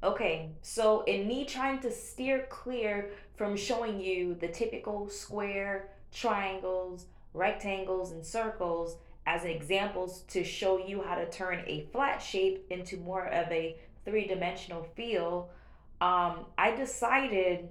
Okay, so in me trying to steer clear from showing you the typical square, triangles, rectangles, and circles as examples to show you how to turn a flat shape into more of a three-dimensional feel, I decided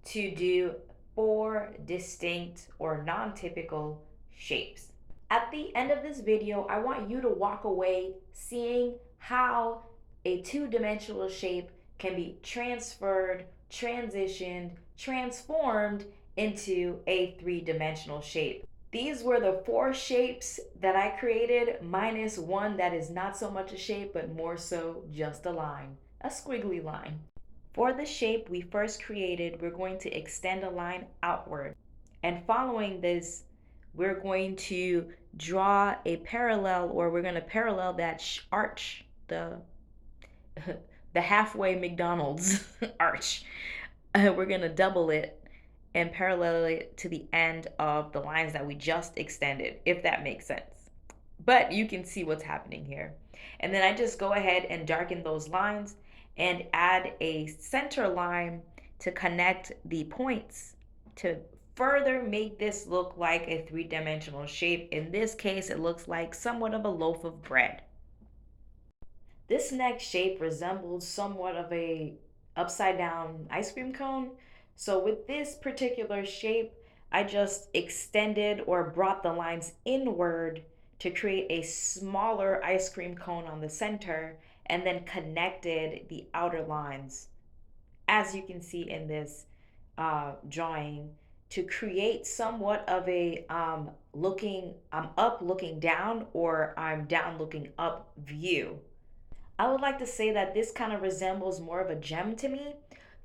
to do four distinct or non-typical shapes. At the end of this video, I want you to walk away seeing how a two-dimensional shape can be transferred, transitioned, transformed into a three-dimensional shape. These were the four shapes that I created, minus one that is not so much a shape, but more so just a line, a squiggly line. For the shape we first created, we're going to extend a line outward. And following this, we're going to draw a parallel, or we're going to parallel that arch, the halfway McDonald's arch. We're going to double it and parallel it to the end of the lines that we just extended, if that makes sense. But you can see what's happening here. And then I just go ahead and darken those lines and add a center line to connect the points to further make this look like a three-dimensional shape. In this case, it looks like somewhat of a loaf of bread. This next shape resembles somewhat of a upside down ice cream cone. So with this particular shape, I just extended or brought the lines inward to create a smaller ice cream cone on the center and then connected the outer lines, as you can see in this drawing, to create somewhat of a I'm up looking down, or I'm down looking up view. I would like to say that this kind of resembles more of a gem to me.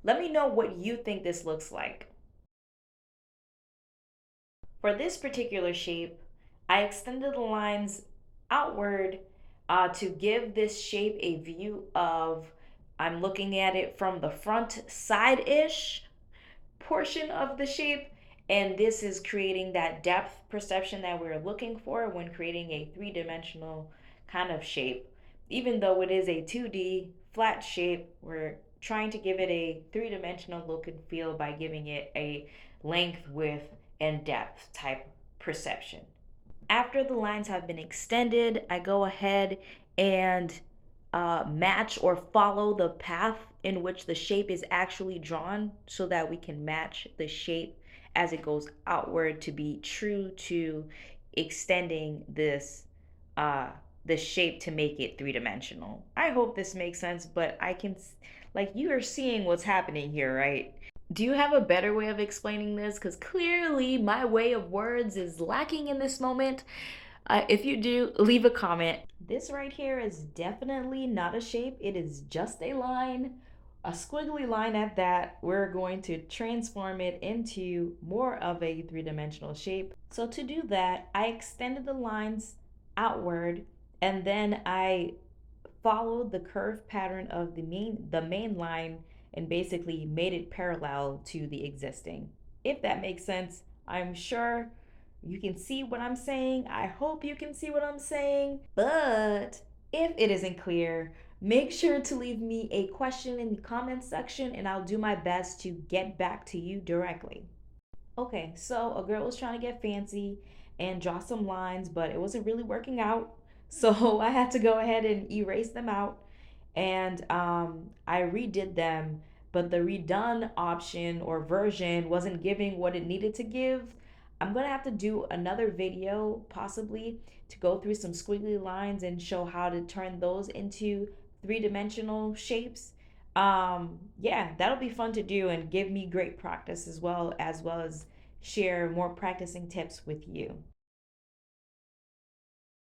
Let me know what you think this looks like. For this particular shape, I extended the lines outward to give this shape a view of, I'm looking at it from the front side-ish portion of the shape, and this is creating that depth perception that we're looking for when creating a three-dimensional kind of shape. Even though it is a 2D flat shape, we're trying to give it a three-dimensional look and feel by giving it a length, width, and depth type perception. After the lines have been extended, I go ahead and match or follow the path in which the shape is actually drawn so that we can match the shape as it goes outward to be true to extending this shape to make it three-dimensional. I hope this makes sense, but like, you are seeing what's happening here, right? Do you have a better way of explaining this? Because clearly my way of words is lacking in this moment. If you do, leave a comment. This right here is definitely not a shape. It is just a line, a squiggly line at that. We're going to transform it into more of a three-dimensional shape. So to do that, I extended the lines outward, and then I followed the curve pattern of the main line and basically made it parallel to the existing. If that makes sense, I'm sure you can see what I'm saying. I hope you can see what I'm saying. But if it isn't clear, make sure to leave me a question in the comments section and I'll do my best to get back to you directly. Okay, so a girl was trying to get fancy and draw some lines, but it wasn't really working out. So I had to go ahead and erase them out, and I redid them, but the redone option or version wasn't giving what it needed to give. I'm gonna have to do another video possibly to go through some squiggly lines and show how to turn those into three-dimensional shapes. Yeah, that'll be fun to do and give me great practice as well as share more practicing tips with you.